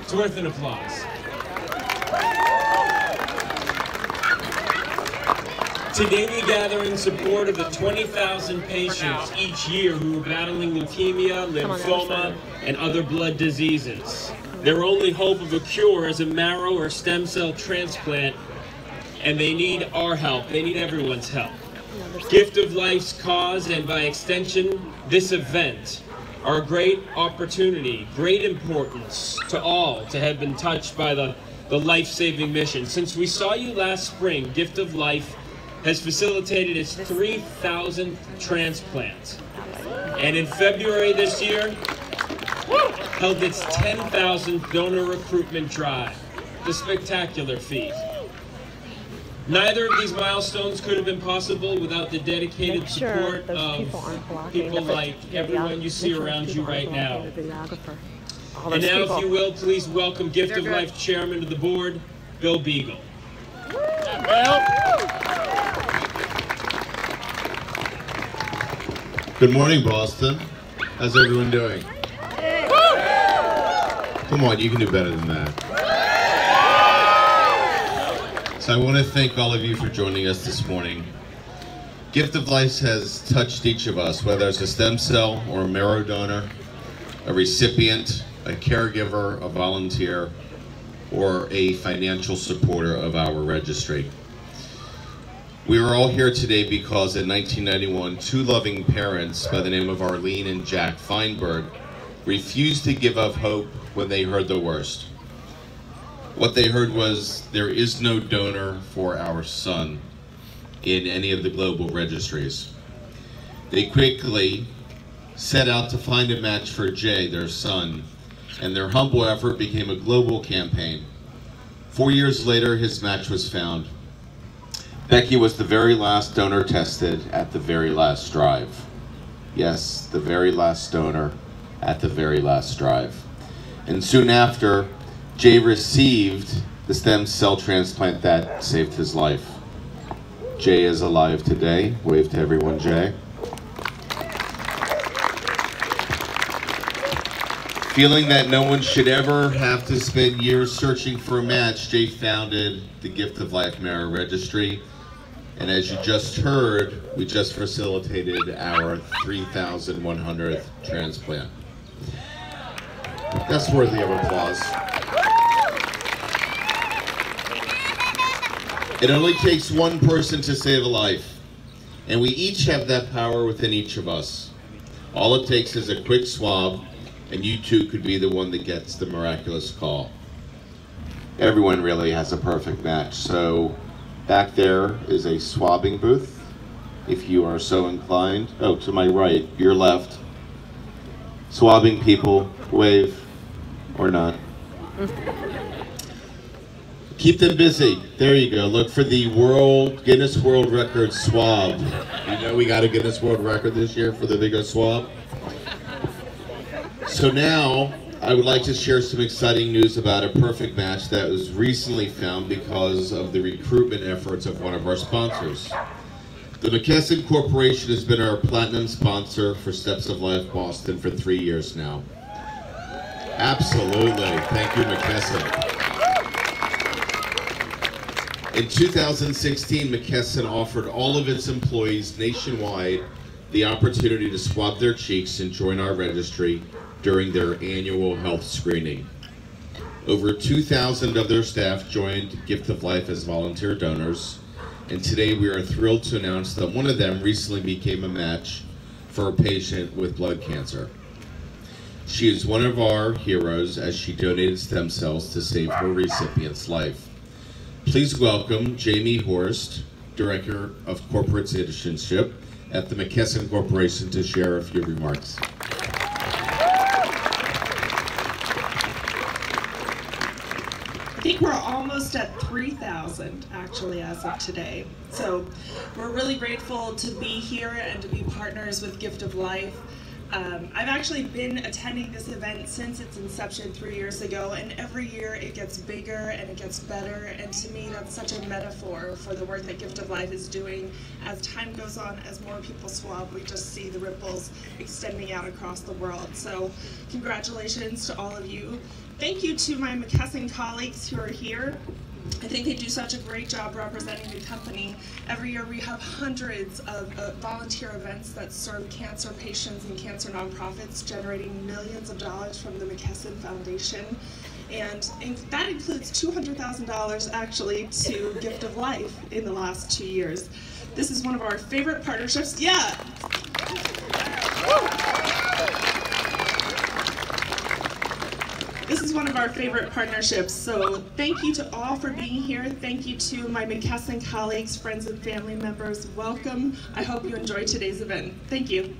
It's worth an applause. Today we gather in support of the 20,000 patients each year who are battling leukemia, lymphoma, and other blood diseases. Their only hope of a cure is a marrow or stem cell transplant, and they need our help. They need everyone's help. Gift of Life's cause, and by extension, this event, are a great opportunity, great importance to all to have been touched by the life-saving mission. Since we saw you last spring, Gift of Life has facilitated its 3,000th transplant. And in February this year, held its 10,000th donor recruitment drive. The spectacular feat. Neither of these milestones could have been possible without the dedicated support of people like everyone you see around you right now. And now, if you will, please welcome Gift of Life Chairman of the Board, Bill Beagle. Good morning, Boston. How's everyone doing? Come on, you can do better than that. So I want to thank all of you for joining us this morning. Gift of Life has touched each of us, whether it's a stem cell or a marrow donor, a recipient, a caregiver, a volunteer, or a financial supporter of our registry. We are all here today because in 1991, two loving parents by the name of Arlene and Jack Feinberg refused to give up hope when they heard the worst. What they heard was, there is no donor for our son in any of the global registries. They quickly set out to find a match for Jay, their son, and their humble effort became a global campaign. 4 years later, his match was found. Becky was the very last donor tested at the very last drive. Yes, the very last donor at the very last drive. And soon after, Jay received the stem cell transplant that saved his life. Jay is alive today. Wave to everyone, Jay. Feeling that no one should ever have to spend years searching for a match, Jay founded the Gift of Life Marrow Registry. And as you just heard, we just facilitated our 3,100th transplant. That's worthy of applause. It only takes one person to save a life, and we each have that power within each of us. All it takes is a quick swab, and you too could be the one that gets the miraculous call. Everyone really has a perfect match, so back there is a swabbing booth, if you are so inclined. Oh, to my right, your left. Swabbing people, wave, or not. Keep them busy. There you go. Look for the Guinness World Record swab. You know we got a Guinness World Record this year for the biggest swab. So now, I would like to share some exciting news about a perfect match that was recently found because of the recruitment efforts of one of our sponsors. The McKesson Corporation has been our platinum sponsor for Steps of Life Boston for 3 years now. Absolutely. Thank you, McKesson. In 2016, McKesson offered all of its employees nationwide the opportunity to swab their cheeks and join our registry during their annual health screening. Over 2,000 of their staff joined Gift of Life as volunteer donors, and today we are thrilled to announce that one of them recently became a match for a patient with blood cancer. She is one of our heroes as she donated stem cells to save her recipient's life. Please welcome Jamie Horst, Director of Corporate Citizenship at the McKesson Corporation, to share a few remarks. I think we're almost at 3,000 actually as of today. So we're really grateful to be here and to be partners with Gift of Life. I've actually been attending this event since its inception 3 years ago, and every year it gets bigger and it gets better, and to me that's such a metaphor for the work that Gift of Life is doing. As time goes on, as more people swab, we just see the ripples extending out across the world. So congratulations to all of you Thank you to my McKesson colleagues who are here. I think they do such a great job representing the company. Every year we have hundreds of volunteer events that serve cancer patients and cancer nonprofits, generating millions of dollars from the McKesson Foundation. And that includes $200,000 actually to Gift of Life in the last 2 years. This is one of our favorite partnerships. Yeah. This is one of our favorite partnerships, so thank you to all for being here. Thank you to my McKesson colleagues, friends, and family members. Welcome. I hope you enjoyed today's event. Thank you.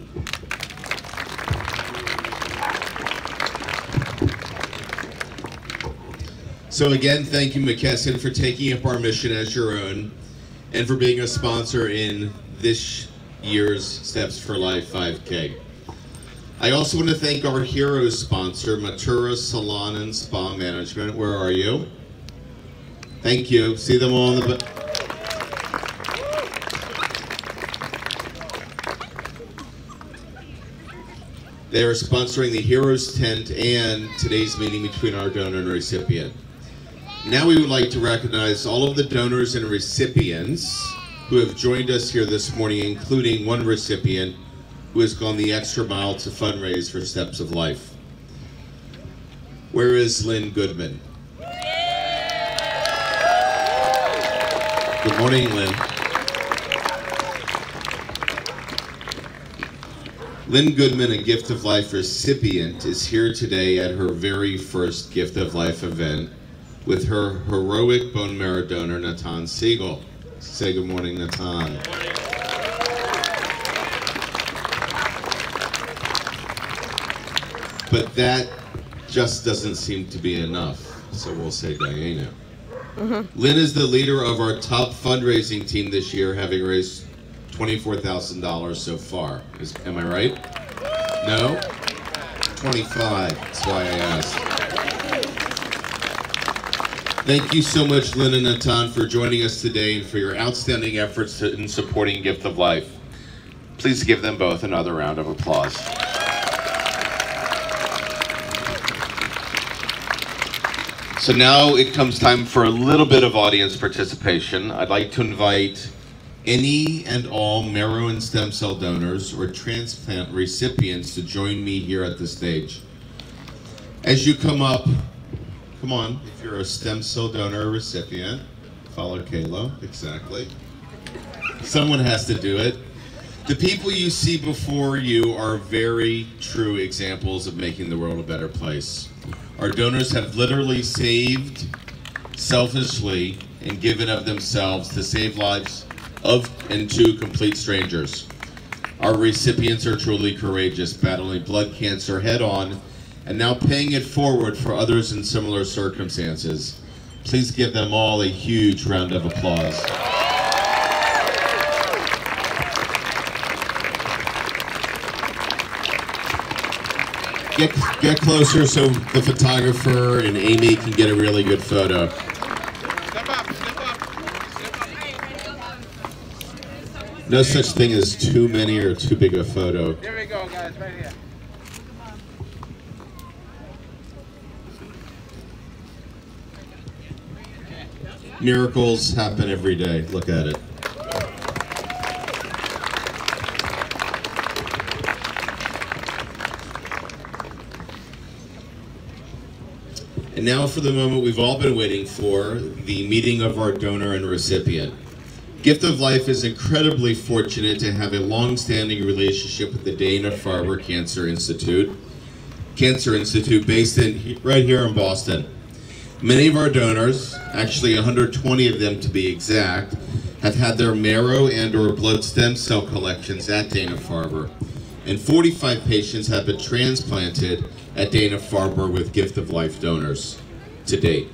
So again, thank you, McKesson, for taking up our mission as your own and for being a sponsor in this year's Steps for Life 5K. I also want to thank our hero sponsor, Matura Salon and Spa Management. Where are you? Thank you. See them all in the They are sponsoring the Heroes Tent and today's meeting between our donor and recipient. Now we would like to recognize all of the donors and recipients who have joined us here this morning, including one recipient who has gone the extra mile to fundraise for Steps of Life. Where is Lynn Goodman? Good morning, Lynn. Lynn Goodman, a Gift of Life recipient, is here today at her very first Gift of Life event with her heroic bone marrow donor, Natan Siegel. Say good morning, Natan. But that just doesn't seem to be enough, so we'll say Diana. Lynn is the leader of our top fundraising team this year, having raised $24,000 so far. Am I right? No? 25, that's why I asked. Thank you so much, Lynn and Natan, for joining us today and for your outstanding efforts in supporting Gift of Life. Please give them both another round of applause. So now it comes time for a little bit of audience participation. I'd like to invite any and all marrow and stem cell donors or transplant recipients to join me here at the stage. As you come up, come on, if you're a stem cell donor or recipient, follow Kayla, exactly. Someone has to do it. The people you see before you are very true examples of making the world a better place. Our donors have literally saved selfishly and given of themselves to save lives of and to complete strangers. Our recipients are truly courageous, battling blood cancer head on and now paying it forward for others in similar circumstances. Please give them all a huge round of applause. Get closer so the photographer and Amy can get a really good photo. Step up. No such thing as too many or too big a photo. Here we go, guys, right here. Miracles happen every day. Look at it. And now for the moment we've all been waiting for, the meeting of our donor and recipient. Gift of Life is incredibly fortunate to have a long-standing relationship with the Dana-Farber Cancer Institute based right here in Boston. Many of our donors, actually 120 of them to be exact, have had their marrow and or blood stem cell collections at Dana-Farber, and 45 patients have been transplanted at Dana-Farber with Gift of Life donors to date.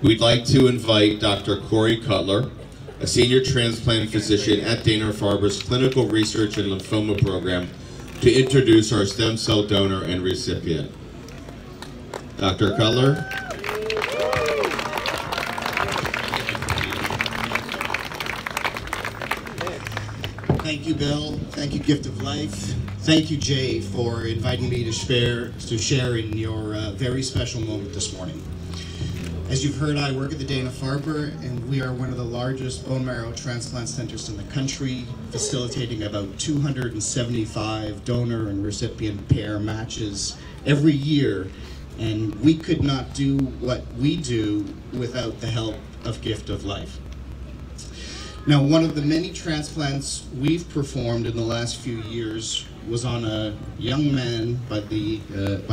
We'd like to invite Dr. Corey Cutler, a senior transplant physician at Dana-Farber's Clinical Research and Lymphoma Program, to introduce our stem cell donor and recipient. Dr. Cutler. Thank you, Bill. Thank you, Gift of Life. Thank you, Jay, for inviting me to share in your very special moment this morning. As you've heard, I work at the Dana-Farber, and we are one of the largest bone marrow transplant centers in the country, facilitating about 275 donor and recipient pair matches every year. And we could not do what we do without the help of Gift of Life. Now, one of the many transplants we've performed in the last few years was on a young man by the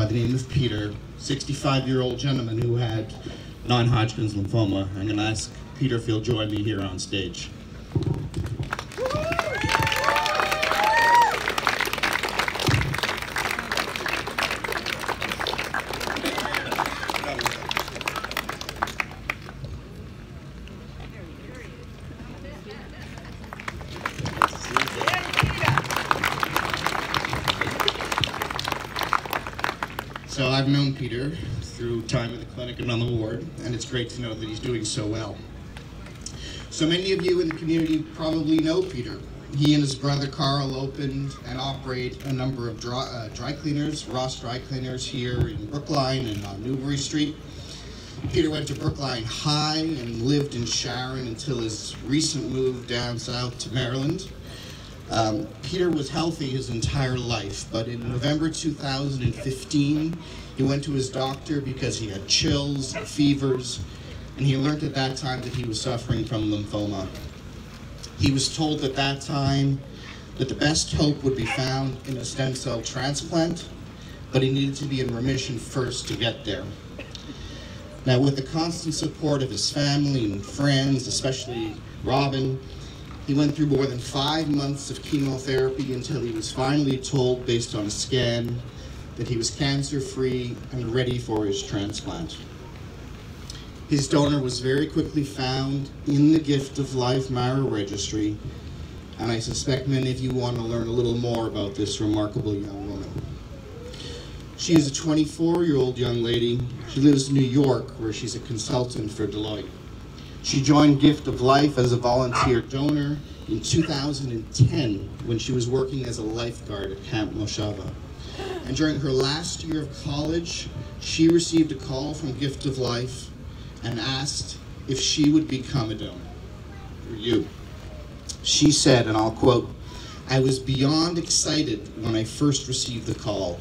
name of Peter, 65-year-old gentleman who had non-Hodgkin's lymphoma. I'm going to ask Peter if he'll join me here on stage. So I've known Peter through time in the clinic and on the ward, and it's great to know that he's doing so well. So many of you in the community probably know Peter. He and his brother Carl opened and operate a number of dry cleaners, Ross Dry Cleaners here in Brookline and on Newbury Street. Peter went to Brookline High and lived in Sharon until his recent move down south to Maryland. Peter was healthy his entire life, but in November 2015, he went to his doctor because he had chills, fevers, and he learned at that time that he was suffering from lymphoma. He was told at that time that the best hope would be found in a stem cell transplant, but he needed to be in remission first to get there. Now, with the constant support of his family and friends, especially Robin, he went through more than 5 months of chemotherapy until he was finally told, based on a scan, that he was cancer-free and ready for his transplant. His donor was very quickly found in the Gift of Life marrow registry, and I suspect many of you want to learn a little more about this remarkable young woman. She is a 24-year-old young lady. She lives in New York, where she's a consultant for Deloitte. She joined Gift of Life as a volunteer donor in 2010 when she was working as a lifeguard at Camp Moshava. And during her last year of college, she received a call from Gift of Life and asked if she would become a donor for you. She said, and I'll quote, "I was beyond excited when I first received the call.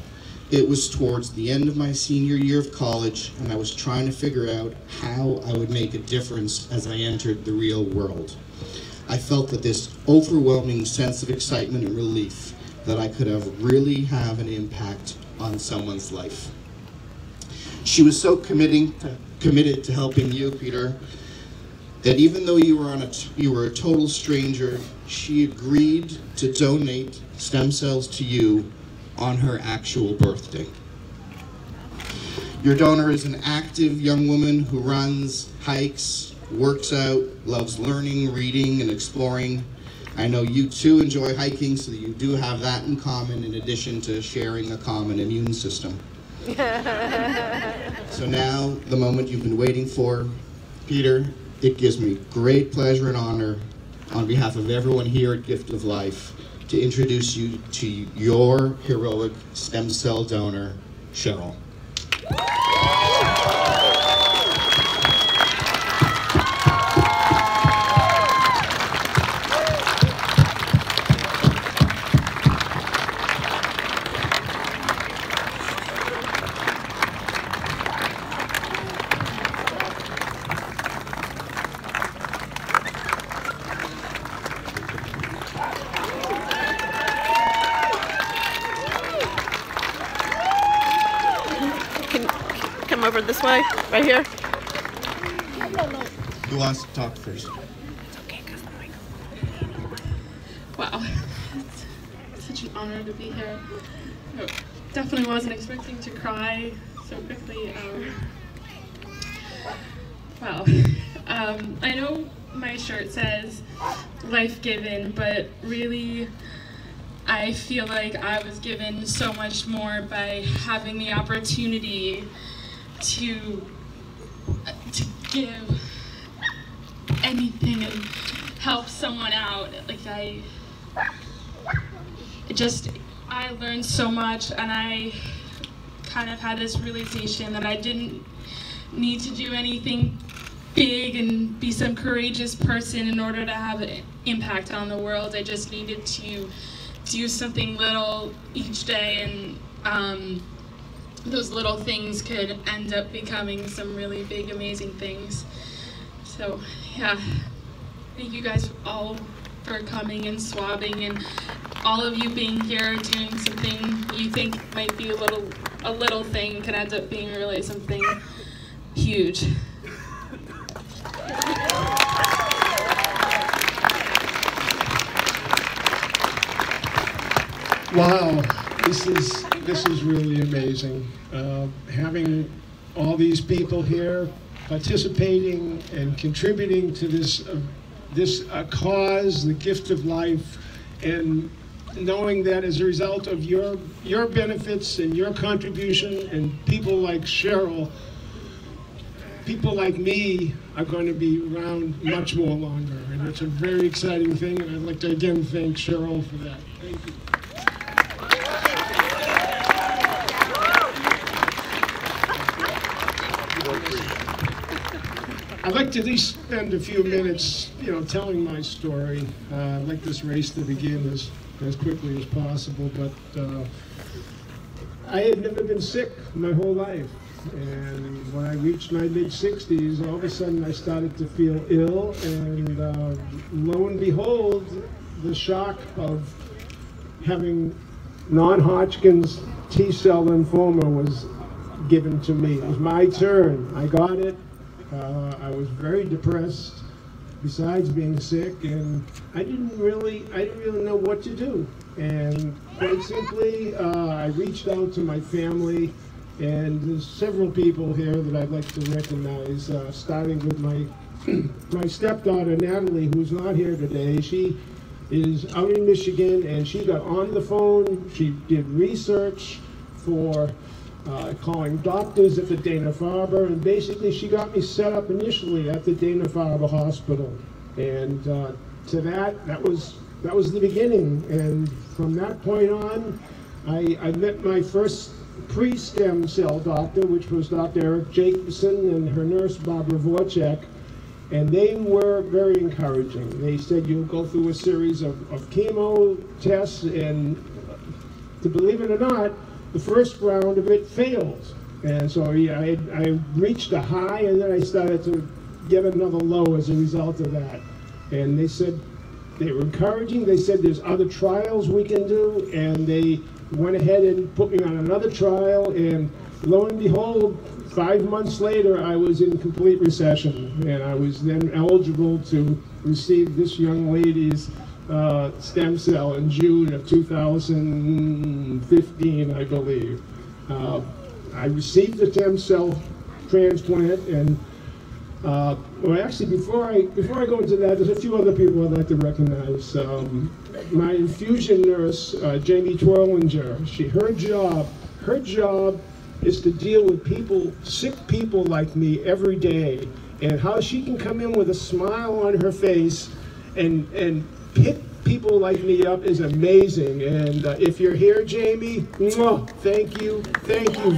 It was towards the end of my senior year of college, and I was trying to figure out how I would make a difference as I entered the real world. I felt that this overwhelming sense of excitement and relief that I could really have an impact on someone's life." She was so committed to helping you, Peter, that even though you were a total stranger, she agreed to donate stem cells to you on her actual birthday. Your donor is an active young woman who runs, hikes, works out, loves learning, reading, and exploring. I know you too enjoy hiking, so that you do have that in common, in addition to sharing a common immune system. So now, the moment you've been waiting for. Peter, it gives me great pleasure and honor, on behalf of everyone here at Gift of Life, to introduce you to your heroic stem cell donor, Cheryl. Over this way, right here. Who wants to talk first? Wow, it's such an honor to be here. I definitely wasn't expecting to cry so quickly. Wow. I know my shirt says life given, but really I feel like I was given so much more by having the opportunity to give anything and help someone out. Like I learned so much, and I kind of had this realization that I didn't need to do anything big and be some courageous person in order to have an impact on the world. I just needed to do something little each day, and those little things could end up becoming some really big, amazing things. So yeah, thank you guys all for coming and swabbing, and all of you being here doing something you think might be a little thing can end up being really something huge. Wow, this is really amazing. Having all these people here participating and contributing to this cause, the gift of life, and knowing that as a result of your benefits and your contribution, and people like Cheryl, people like me are going to be around much more longer, and it's a very exciting thing, and I'd like to again thank Cheryl for that. Thank you. I'd like to at least spend a few minutes, telling my story. I'd like this race to begin as quickly as possible, but I had never been sick my whole life. And when I reached my mid-60s, all of a sudden I started to feel ill, and lo and behold, the shock of having non-Hodgkin's T-cell lymphoma was given to me. It was my turn. I got it. I was very depressed, besides being sick, and I didn't really know what to do. And quite simply, I reached out to my family, and there's several people here that I'd like to recognize, starting with my stepdaughter, Natalie, who's not here today. She is out in Michigan, and she got on the phone. She did research for calling doctors at the Dana-Farber, and basically she got me set up initially at the Dana-Farber Hospital. And that was the beginning. And from that point on, I met my first pre-stem cell doctor, which was Dr. Eric Jacobson and her nurse Barbara Vorchek, and they were very encouraging. They said you'll go through a series of chemo tests, and to believe it or not, the first round of it failed. And so I reached a high, and then I started to get another low as a result of that. And they said, they were encouraging. They said there's other trials we can do, and they went ahead and put me on another trial, and lo and behold, 5 months later, I was in complete recession, and I was then eligible to receive this young lady's stem cell in June of 2015, I believe. I received the stem cell transplant, and well, actually, before I go into that, there's a few other people I'd like to recognize. My infusion nurse, Jamie Twirlinger, her job is to deal with people, sick people like me every day, and how she can come in with a smile on her face and pick people like me up is amazing. And if you're here, Jamie, thank you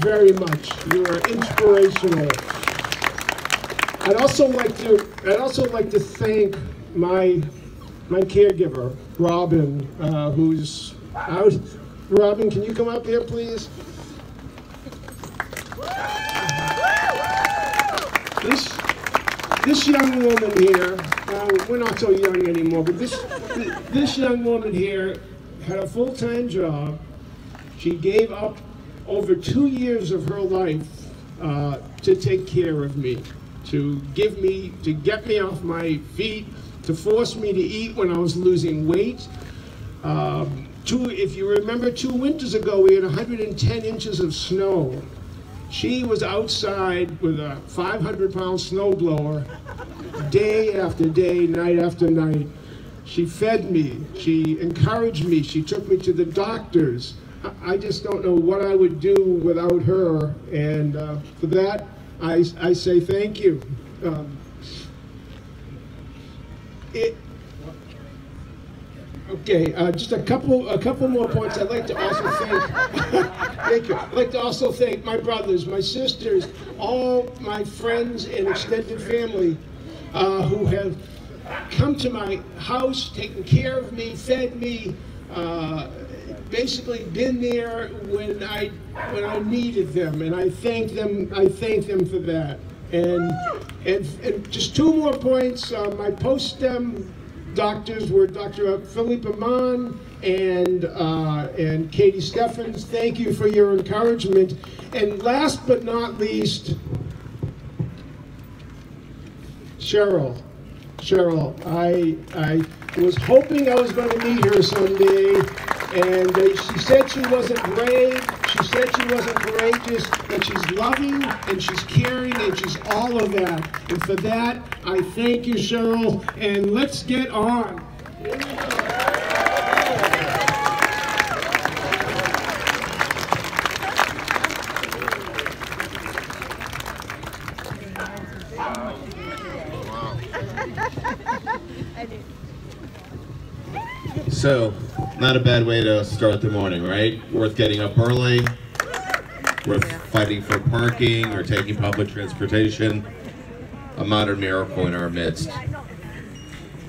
very much. You are inspirational. I'd also like to thank my caregiver, Robin, who's out. Robin, can you come up here, please? This young woman here, we're not so young anymore, but this young woman here had a full-time job. She gave up over 2 years of her life to take care of me, to get me off my feet, to force me to eat when I was losing weight. If you remember, 2 winters ago, we had 110 inches of snow. She was outside with a 500-pound snowblower day after day, night after night. She fed me, she encouraged me, she took me to the doctors. I just don't know what I would do without her, and for that, I say thank you. Okay, just a couple more points. I'd like to also thank, thank you. I'd like to also thank my brothers, my sisters, all my friends and extended family who have come to my house, taken care of me, fed me, basically been there when I needed them, and I thank them. I thank them for that. And just two more points. My post-stem doctors were Dr. Philippe Amon and Katie Steffens. Thank you for your encouragement. And last but not least, Cheryl. I was hoping I was going to meet her someday, and she said she wasn't brave, she said she wasn't courageous, but she's loving, and she's caring, and she's all of that. And for that, I thank you, Cheryl, and let's get on. So, not a bad way to start the morning, right? Worth getting up early, worth fighting for parking or taking public transportation. A modern miracle in our midst.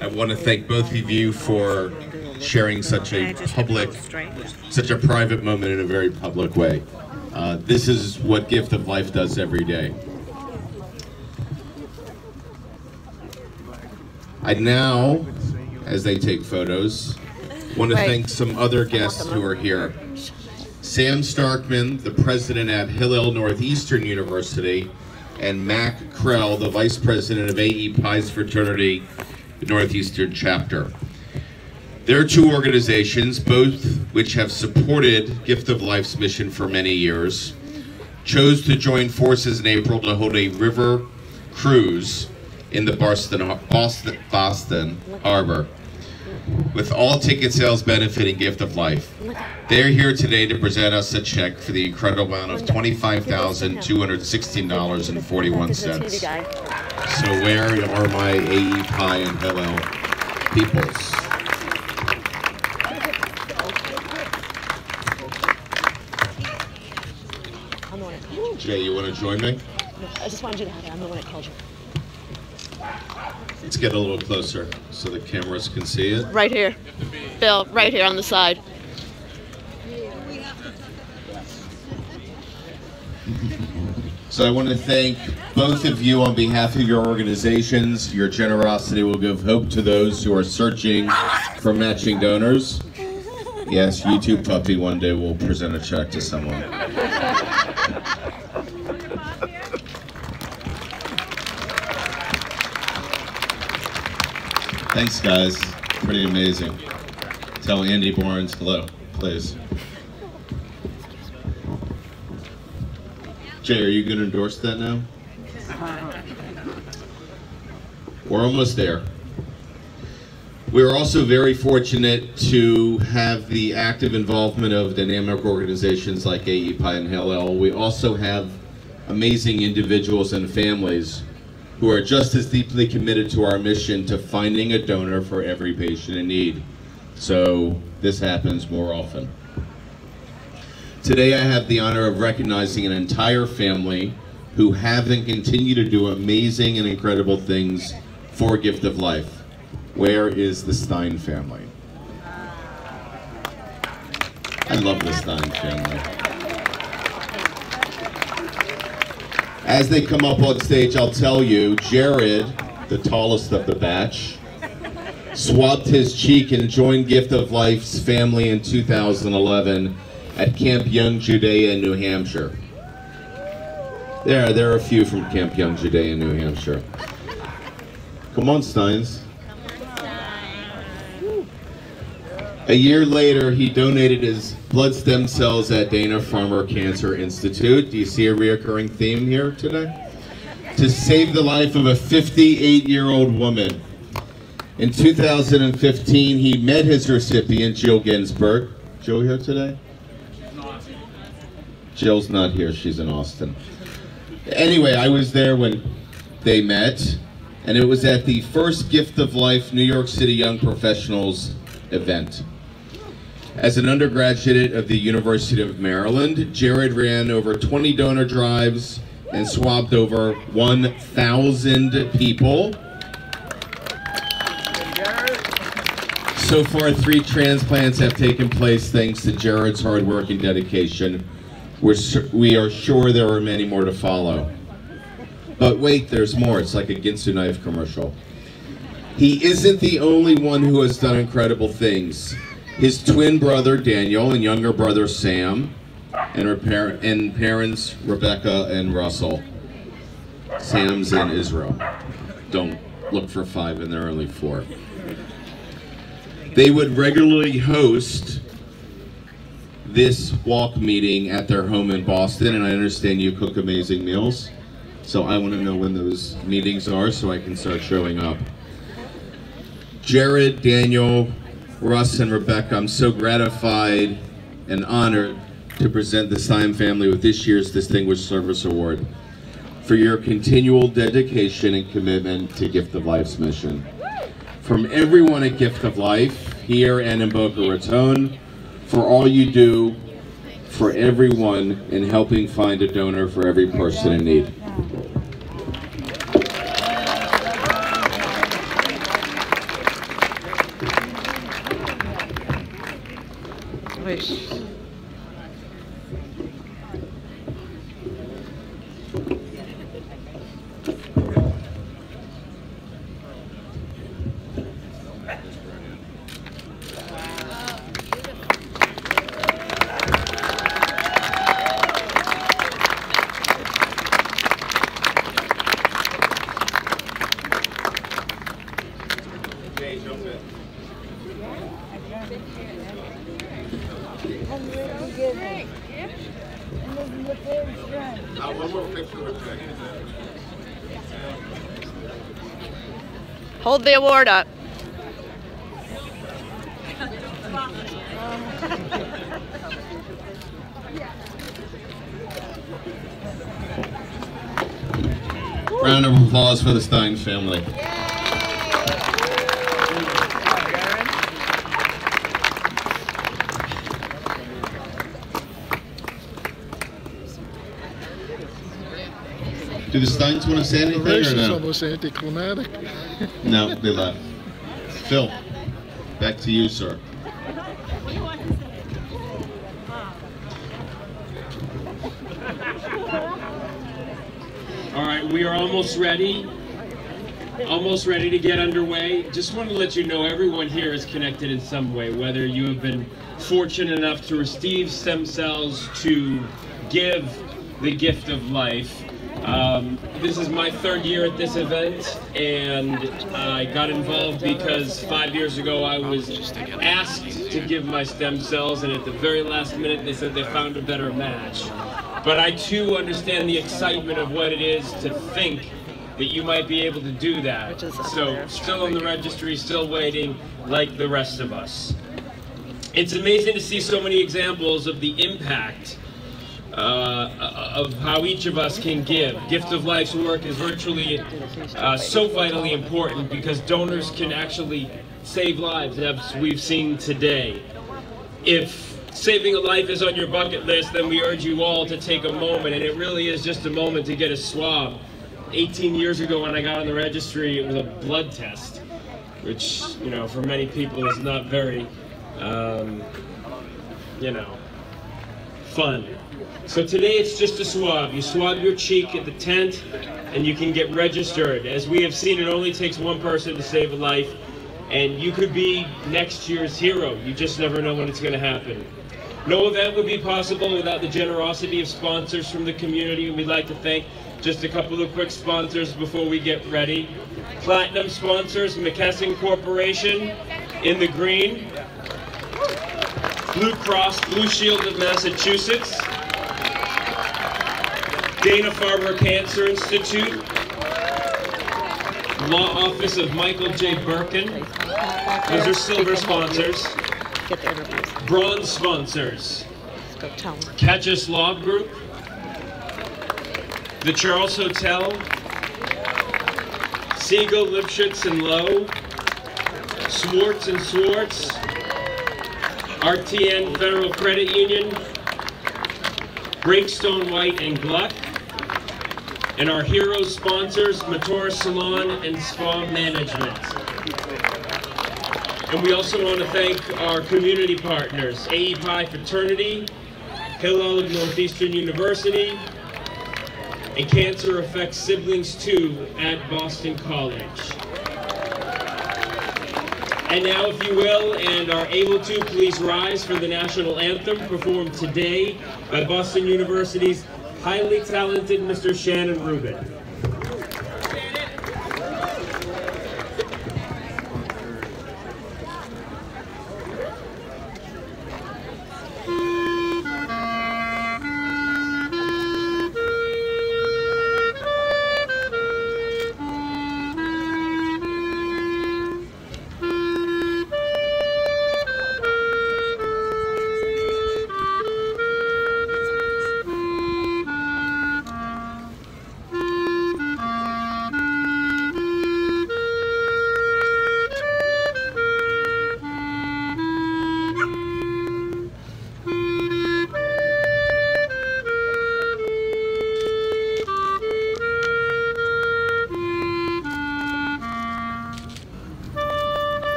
I want to thank both of you for sharing such a private moment in a very public way. This is what Gift of Life does every day. I now, as they take photos, want to thank some other guests who are here. Sam Starkman, the president at Hillel Northeastern University, and Mac Krell, the vice president of AEPi's fraternity, the Northeastern chapter. There are two organizations, both which have supported Gift of Life's mission for many years, chose to join forces in April to hold a river cruise in the Boston Harbor, with all ticket sales benefiting Gift of Life. They're here today to present us a check for the incredible amount of $25,216.41. So where are my AEPi and Hillel peoples? Jay, you want to join me? No, I just wanted you to have it. I'm the one that called you. Let's get a little closer so the cameras can see it. Right here. Bill, right here on the side. So I want to thank both of you on behalf of your organizations. Your generosity will give hope to those who are searching for matching donors. Yes, YouTube Puppy one day will present a check to someone. Thanks, guys. Pretty amazing. Tell Andy Barnes hello, please. Jay, are you going to endorse that now? We're almost there. We're also very fortunate to have the active involvement of dynamic organizations like AEPi and Hillel. We also have amazing individuals and families who are just as deeply committed to our mission to finding a donor for every patient in need. So this happens more often. Today I have the honor of recognizing an entire family who have and continue to do amazing and incredible things for Gift of Life. Where is the Stein family? I love the Stein family. As they come up on stage, I'll tell you, Jared, the tallest of the batch, swabbed his cheek and joined Gift of Life's family in 2011 at Camp Young Judea in New Hampshire. There are a few from Camp Young Judea in New Hampshire. Come on, Steins. A year later, he donated his blood stem cells at Dana-Farber Cancer Institute. Do you see a reoccurring theme here today? To save the life of a 58-year-old woman. In 2015, he met his recipient, Jill Ginsburg. Jill here today? Jill's not here, she's in Austin. Anyway, I was there when they met, and it was at the first Gift of Life New York City Young Professionals event. As an undergraduate of the University of Maryland, Jared ran over 20 donor drives and swabbed over 1,000 people. So far, 3 transplants have taken place thanks to Jared's hard work and dedication. We are sure there are many more to follow. But wait, there's more. It's like a Ginsu knife commercial. He isn't the only one who has done incredible things. His twin brother, Daniel, and younger brother, Sam, and parents, Rebecca and Russell. Sam's in Israel. Don't look for 5, and there are only 4. They would regularly host this walk meeting at their home in Boston, and I understand you cook amazing meals. So I want to know when those meetings are so I can start showing up. Jared, Daniel, Russ, and Rebecca, I'm so gratified and honored to present the Stein family with this year's Distinguished Service Award for your continual dedication and commitment to Gift of Life's mission. From everyone at Gift of Life, here and in Boca Raton, for all you do for everyone in helping find a donor for every person in need. Hold the award up. Round of applause for the Stein family. Do the Steins want to say anything or no? Almost anticlimactic. No, they left. Phil, back to you, sir. All right, we are almost ready to get underway. Just want to let you know everyone here is connected in some way, whether you have been fortunate enough to receive stem cells, to give the gift of life. This is my 3rd year at this event, and I got involved because 5 years ago I was asked to give my stem cells, and at the very last minute they said they found a better match. But I too understand the excitement of what it is to think that you might be able to do that. So still in the registry, still waiting like the rest of us. It's amazing to see so many examples of the impact of how each of us can give. Gift of Life's work is virtually so vitally important because donors can actually save lives, as we've seen today. If saving a life is on your bucket list, then we urge you all to take a moment, and it really is just a moment to get a swab. 18 years ago when I got on the registry, it was a blood test, which, you know, for many people is not very, you know, fun. So today it's just a swab. You swab your cheek at the tent and you can get registered. As we have seen, it only takes one person to save a life, and you could be next year's hero. You just never know when it's going to happen. No event would be possible without the generosity of sponsors from the community, and we'd like to thank just a couple of quick sponsors before we get ready. Platinum sponsors, McKesson Corporation in the green, Blue Cross Blue Shield of Massachusetts, Dana-Farber Cancer Institute, Law Office of Michael J. Birkin. Those are silver sponsors. Bronze sponsors, Catch Us Law Group, the Charles Hotel, Siegel, Lipschitz and Lowe, Swartz and Swartz, RTN Federal Credit Union, Breakstone White and Gluck, and our hero sponsors, Matora Salon and Spa Management. And we also want to thank our community partners, AEPi Fraternity, Hillel of Northeastern University, and Cancer Affects Siblings 2 at Boston College. And now, if you will, and are able to, please rise for the national anthem performed today by Boston University's highly talented Mr. Shannon Rubin.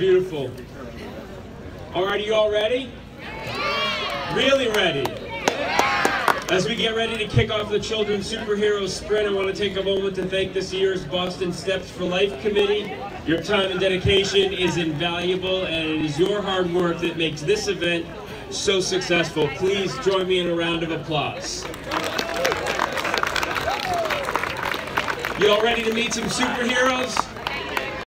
Beautiful. All right, are you all ready? Really ready? As we get ready to kick off the Children's Superhero Sprint, I want to take a moment to thank this year's Boston Steps for Life Committee. Your time and dedication is invaluable, and it is your hard work that makes this event so successful. Please join me in a round of applause. You all ready to meet some superheroes?